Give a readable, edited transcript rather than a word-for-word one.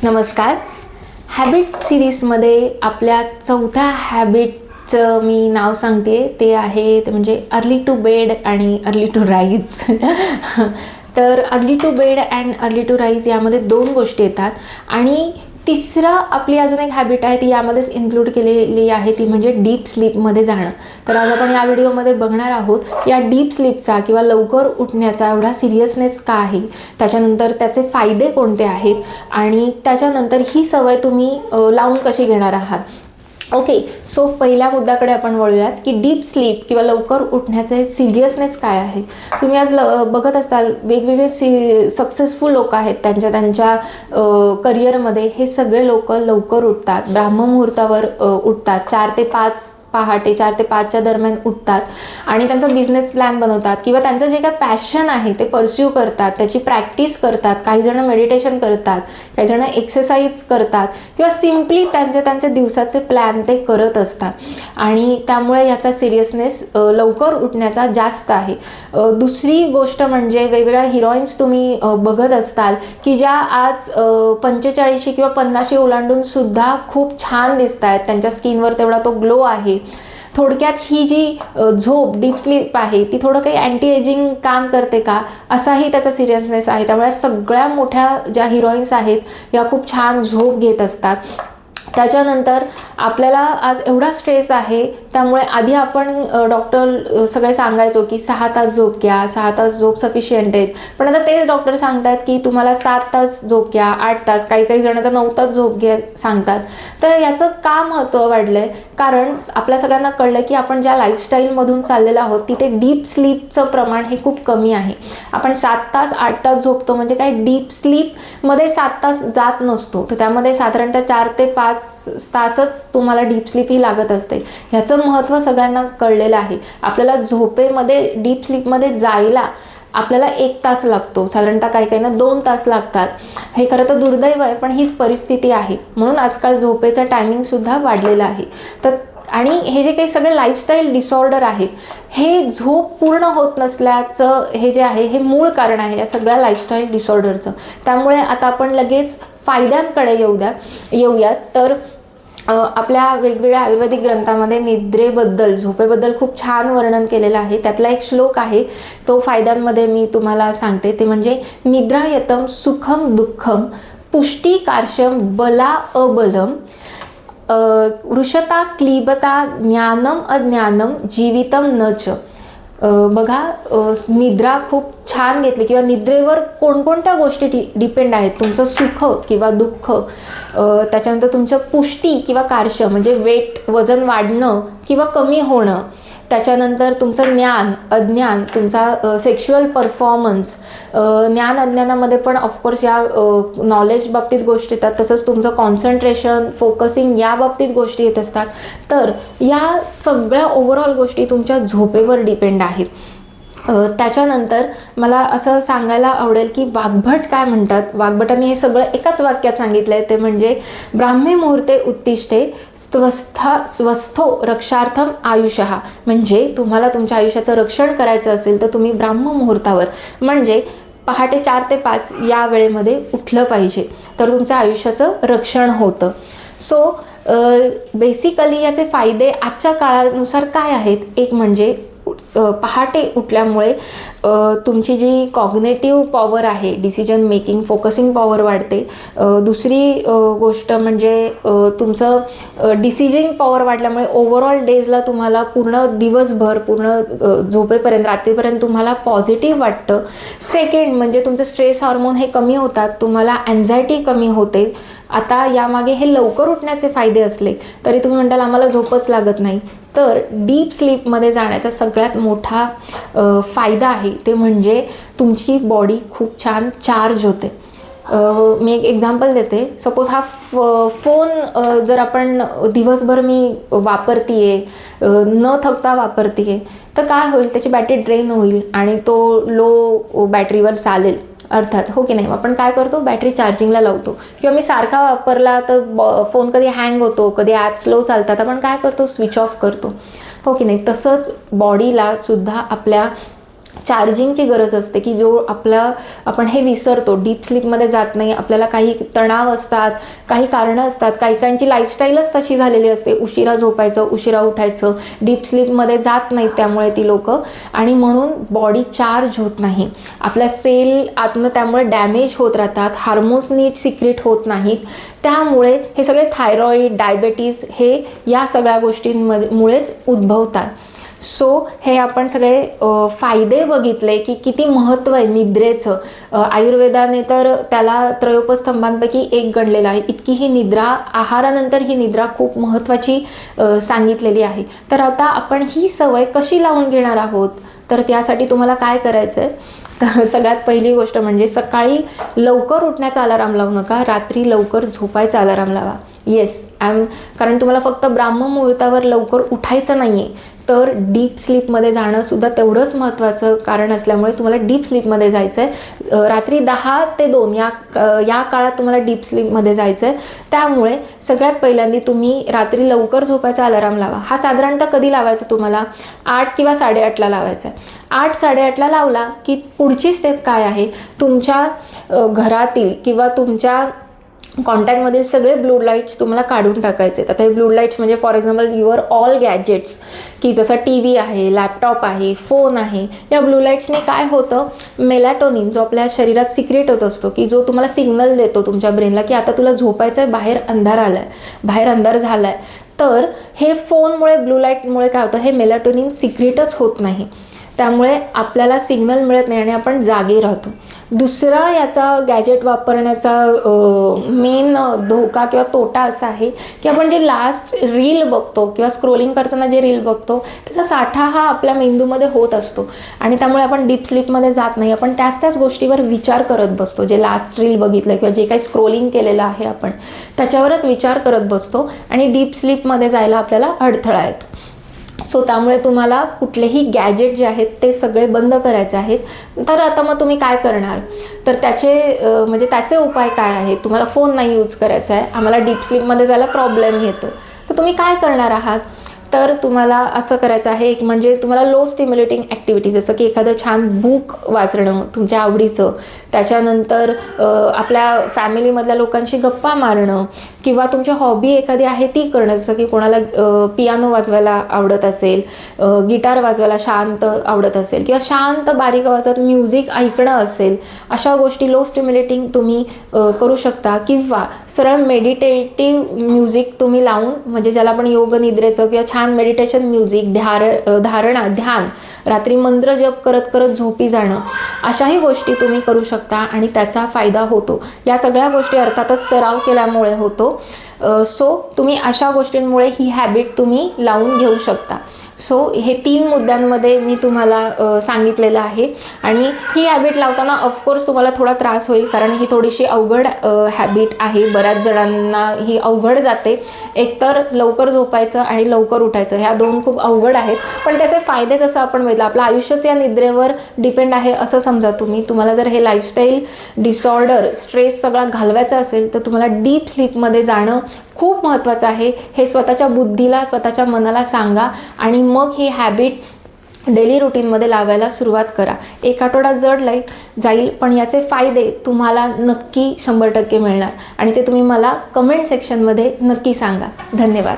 नमस्कार. हॅबिट सिरीजमध्ये आपल्या चौथ्या हॅबिटचं मी नाव सांगते. ते आहे ते म्हणजे अर्ली टू बेड आणि अर्ली टू राईज. तर early to bed and early to rise यामध्ये दोन गोष्टी येतात आणि तिसरा आपली अजून एक हॅबिट आहे ती यामध्येच इन्क्लूड केलेली आहे, ती म्हणजे डीप स्लीपमध्ये जाणं. तर आज आपण या व्हिडिओमध्ये बघणार आहोत या डीप स्लीपचा किंवा लवकर उठण्याचा एवढा सिरियसनेस का आहे, त्याच्यानंतर त्याचे फायदे कोणते आहेत आणि त्याच्यानंतर ही सवय तुम्ही लावून कशी घेणार आहात. ओके, सो पहिल्या मुद्द्याकडे आपण वळूयात की डीप स्लीप किंवा लवकर उठण्याचे सिरियसनेस काय आहे. तुम्ही आज बघत असाल वेगवेगळे सक्सेसफुल लोक आहेत, त्यांच्या करिअरमध्ये हे सगळे लोक लवकर उठतात, ब्राह्ममुहूर्तावर उठतात, 4 ते 5 पहाटे 4 ते 5च्या दरम्यान उठतात आणि त्यांचा बिझनेस प्लॅन बनवतात किंवा त्यांचं जे काय पॅशन आहे ते परस्यू करतात, त्याची प्रॅक्टिस करतात. काही जण मेडिटेशन करतात, काही जण एक्सरसाइज करतात किंवा सिम्पली त्यांचे दिवसाचे प्लॅन ते करत असतात आणि त्यामुळे याचा सिरियसनेस लवकर उठण्याचा जास्त आहे. दुसरी गोष्ट म्हणजे वेगवेगळ्या हिरोईन्स तुम्ही बघत असताल की ज्या आज 45 किंवा 50 ओलांडून सुद्धा खूप छान दिसत आहेत, त्यांच्या स्किनवर तेवढा तो ग्लो आहे. थोडक्यात ही जी झोप डीप स्लीप आहे ती थोडं काही अँटी एजिंग काम करते का, असाही त्याचा सिरियसनेस आहे. त्यामुळे सगळ्या मोठ्या ज्या हिरोईन्स आहेत या खूप छान झोप घेत असतात. त्याच्यानंतर आपल्याला आज एवढा स्ट्रेस आहे त्यामुळे आधी आपण डॉक्टर सगळे सांगायचो की 6 तास झोप घ्या, 6 तास झोप सफिशियंट आहेत. पण आता तेच डॉक्टर सांगतात की तुम्हाला 7 तास झोप घ्या, 8 तास, काही जण तर 9 तास झोप घ्या सांगतात. तर याचं का महत्त्व वाढलं आहे, कारण आपल्या सगळ्यांना कळलं की आपण ज्या लाईफस्टाईलमधून चाललेलो आहोत तिथे डीप स्लीपचं प्रमाण हे खूप कमी आहे. आपण 7 तास 8 तास झोपतो म्हणजे काय, डीप स्लीपमध्ये 7 तास जात नसतो, तर त्यामध्ये साधारणतः 4 ते 5 तासच तुम्हाला डीप स्लीप ही लागत असते. ह्याचं महत्त्व सगळ्यांना कळलेलं आहे. आपल्याला झोपेमध्ये डीप स्लीपमध्ये जायला आपल्याला 1 तास लागतो, साधारणतः काही ना 2 तास लागतात. हे खरं तर दुर्दैव आहे, पण हीच परिस्थिती आहे. म्हणून आजकाल झोपेचं टायमिंग सुद्धा वाढलेलं आहे. तर आणि हे जे काही सगळे लाईफस्टाईल डिसऑर्डर आहेत हे झोप पूर्ण होत नसल्याचं हे जे आहे हे मूळ कारण आहे या सगळ्या लाईफस्टाईल डिसऑर्डरचं. त्यामुळे आता आपण लगेच फायद्यांकडे येऊयात. तर आपल्या वेगवेगळ्या आयुर्वेदिक ग्रंथामध्ये निद्रेबद्दल, झोपेबद्दल खूप छान वर्णन केलेलं आहे. त्यातला एक श्लोक आहे तो फायद्यांमध्ये मी तुम्हाला सांगते. ते म्हणजे निद्रायतम सुखम दुःखम पुष्टी कार्शम बला अबलम वृषता क्लीबता ज्ञानम अज्ञानम जीवितम न च. बघा, निद्रा खूप छान घेतली किंवा निद्रेवर कोणकोणत्या गोष्टी डिपेंड आहेत, तुमचं सुख किंवा दुःख, त्याच्यानंतर तुमचं पुष्टी किंवा कार्श म्हणजे वेट, वजन वाढणं किंवा कमी होणं, त्याच्यानंतर तुमचं ज्ञान अज्ञान, तुमचा सेक्शुअल परफॉर्मन्स, ज्ञान अज्ञानामध्ये पण ऑफकोर्स या नॉलेज बाबतीत गोष्टी येतात, तसंच तुमचं कॉन्सन्ट्रेशन, फोकसिंग या बाबतीत गोष्टी येत असतात. तर या सगळ्या ओव्हरऑल गोष्टी तुमच्या झोपेवर डिपेंड आहेत. त्याच्यानंतर मला असं सांगायला आवडेल की वाग्भट काय म्हणतात. वाग्भटांनी हे सगळं एकाच वाक्यात सांगितलं आहे, ते म्हणजे ब्राह्मे मुहूर्ते उत्तिष्ठे स्वस्थो रक्षार्थम आयुष्यः. म्हणजे तुम्हाला तुमच्या आयुष्याचं रक्षण करायचं असेल तर तुम्ही ब्राह्ममुहूर्तावर म्हणजे पहाटे 4 ते 5 या वेळेमध्ये उठलं पाहिजे, तर तुमच्या आयुष्याचं रक्षण होतं. सो बेसिकली याचे फायदे आजच्या काळानुसार काय आहेत. एक म्हणजे पहाटे उठल्यामुळे तुमची जी कॉग्नेटिव्ह पॉवर आहे, डिसिजन मेकिंग, फोकसिंग पॉवर वाढते. दुसरी गोष्ट म्हणजे तुमचं डिसिजन पॉवर वाढल्यामुळे ओव्हरऑल डेजला तुम्हाला पूर्ण दिवसभर, पूर्ण झोपेपर्यंत, रात्रीपर्यंत तुम्हाला पॉझिटिव्ह वाटतं. सेकंड म्हणजे तुमचे स्ट्रेस हार्मोन हे कमी होतात, तुम्हाला अँझायटी कमी होते. आता यामागे हे लवकर उठण्याचे फायदे असले तरी तुम्ही म्हणताल आम्हाला झोपच लागत नाही, तर डीप स्लीपमध्ये जाण्याचा सगळ्यात मोठा फायदा आहे ते म्हणजे तुमची बॉडी खूप छान चार्ज होते. मी एक एक्झाम्पल देते. सपोज हा फोन जर आपण दिवसभर मी वापरतीये, न थकता वापरतीये, तर काय होईल, त्याची बॅटरी ड्रेन होईल आणि तो लो बॅटरीवर चालेल अर्थात, हो की नाही. आपण काय करतो, बॅटरी चार्जिंगला लावतो किंवा मी सारखा वापरला तर फोन कधी हँग होतो, कधी ॲप स्लो चालतात, आपण काय करतो, स्विच ऑफ करतो, हो की नाही. तसंच बॉडीला सुद्धा आपल्या चार्जिंगची गरज असते, की जो आपण हे विसरतो, डीप स्लीपमध्ये जात नाही. आपल्याला काही तणाव असतात, काही कारणं असतात, काही काहींची लाईफस्टाईलच तशी झालेली असते, उशिरा झोपायचं, उशिरा उठायचं, डीप स्लीपमध्ये जात नाहीत त्यामुळे ती लोकं, आणि म्हणून बॉडी चार्ज होत नाही. आपल्या सेल आतनं त्यामुळे डॅमेज होत राहतात, हार्मोन्स नीट सिक्रेट होत नाहीत. त्यामुळे हे सगळे थायरॉईड, डायबेटीज हे या सगळ्या गोष्टींमुळेच उद्भवतात. सो हे आपण सगळे फायदे बघितले की किती महत्त्व आहे निद्रेचं. आयुर्वेदाने तर त्याला त्रयोपस्तंभांपैकी एक गणलेलं आहे. इतकी ही निद्रा, आहारानंतर ही निद्रा खूप महत्त्वाची सांगितलेली आहे. तर आता आपण ही सवय कशी लावून घेणार आहोत, तर त्यासाठी तुम्हाला काय करायचं आहे, सगळ्यात पहिली गोष्ट म्हणजे सकाळी लवकर उठण्याचा अलाराम लावू नका, रात्री लवकर झोपायचा अलाराम लावा. येस, कारण तुम्हाला फक्त ब्राह्ममुहूर्तावर लवकर उठायचं नाही आहे, तर डीप स्लीपमध्ये जाणं सुद्धा तेवढंच महत्त्वाचं कारण असल्यामुळे तुम्हाला डीप स्लीपमध्ये जायचं आहे. रात्री 10 ते 2 या काळात तुम्हाला डीप स्लीपमध्ये जायचं आहे. त्यामुळे सगळ्यात पहिल्यांदा तुम्ही रात्री लवकर झोपायचा अलाराम लावा. हा साधारणतः कधी लावायचा तुम्हाला? 8 किंवा 8:30ला लावायचा आहे. 8-8:30ला लावला की पुढची स्टेप काय आहे, तुमच्या घरातील किंवा तुमच्या कॉन्टॅक्टमधील सगळे ब्लू लाईट्स तुम्हाला काढून टाकायचे. आता हे ब्लू लाईट्स म्हणजे for example your all gadgets, की जसं टी व्ही आहे, लॅपटॉप आहे, फोन आहे. या ब्लू लाईट्सने काय होतं, मेलॅटोनिन जो आपल्या शरीरात सिक्रेट होत असतो, की जो तुम्हाला सिग्नल देतो तुमच्या ब्रेनला की आता तुला झोपायचं आहे, बाहेर अंधार आला आहे, बाहेर अंधार झाला आहे. तर हे फोनमुळे, ब्लू लाईटमुळे काय होतं, हे मेलॅटोनिन सिक्रेटच होत नाही. त्यामुळे आपल्याला सिग्नल मिळत नाही आणि आपण जागे राहतो. दुसरा याचा गॅजेट वापरण्याचा मेन धोका किंवा तोटा असा आहे की आपण जे लास्ट रील बघतो किंवा स्क्रोलिंग करताना जे रील बघतो त्याचा साठा हा आपल्या मेंदूमध्ये होत असतो आणि त्यामुळे आपण डीप स्लीपमध्ये जात नाही. आपण त्याच गोष्टीवर विचार करत बसतो. जे लास्ट रील बघितलं किंवा जे काही स्क्रोलिंग केलेलं आहे आपण त्याच्यावरच विचार करत बसतो आणि डीप स्लीपमध्ये जायला आपल्याला अडथळा येतो. सो त्यामुळे तुम्हाला कुठलेही गॅजेट जे आहेत ते सगळे बंद करायचे आहेत. तर आता मग तुम्ही काय करणार, तर त्याचे उपाय काय आहेत. तुम्हाला फोन नाही यूज करायचा आहे, आम्हाला डीप स्लीपमध्ये जायला प्रॉब्लेम येतो, तर तुम्ही काय करणार आहात, तर तुम्हाला असं करायचं आहे. एक म्हणजे तुम्हाला लो स्टिम्युलेटिंग ॲक्टिव्हिटी, जसं की एखादं छान बुक वाचणं तुमच्या आवडीचं, त्याच्यानंतर आपल्या फॅमिलीमधल्या लोकांशी गप्पा मारणं किंवा तुमची हॉबी एखादी आहे ती करणं. जसं की कोणाला पियानो वाजवायला आवडत असेल, गिटार वाजवायला शांत आवडत असेल किंवा शांत बारीक आवाजात म्युझिक ऐकणं असेल, अशा गोष्टी लो स्टिम्युलेटिंग तुम्ही करू शकता. किंवा सरळ मेडिटेटिव्ह म्युझिक तुम्ही लावून, म्हणजे ज्याला आपण योग निद्रेचं किंवा छान मेडिटेशन म्युझिक, धारणा, ध्यान, रात्री मंत्र जप करत करत झोपी जाणं, अशाही गोष्टी तुम्ही करू शकता आणि त्याचा फायदा होतो. या सगळ्या गोष्टी अर्थातच सराव केल्यामुळे होतो. सो तुम्ही अशा गोष्टींमुळे ही हॅबिट तुम्ही लावून घेऊ शकता. सो हे 3 मुद्द्यांमध्ये मी तुम्हाला सांगितलेलं आहे आणि ही हॅबिट लावताना ऑफकोर्स तुम्हाला थोडा त्रास होईल, कारण ही थोडीशी अवघड हॅबिट आहे. बऱ्याच जणांना ही अवघड जाते. एकतर लवकर झोपायचं आणि लवकर उठायचं, ह्या 2 खूप अवघड आहेत. पण त्याचे फायदे जसं आपण बघितलं, आपलं आयुष्यच या निद्रेवर डिपेंड आहे असं समजा तुम्ही. तुम्हाला जर हे लाईफस्टाईल डिसऑर्डर, स्ट्रेस सगळा घालवायचा असेल तर तुम्हाला डीप स्लीपमध्ये जाणं खूप महत्त्वाचं आहे. हे स्वतःच्या बुद्धीला, स्वतःच्या मनाला सांगा आणि मग ही हॅबिट डेली रुटीनमध्ये लावायला सुरुवात करा. 1 आठवडा जड जाईल, पण याचे फायदे तुम्हाला नक्की 100% मिळणार आणि ते तुम्ही मला कमेंट सेक्शनमध्ये नक्की सांगा. धन्यवाद.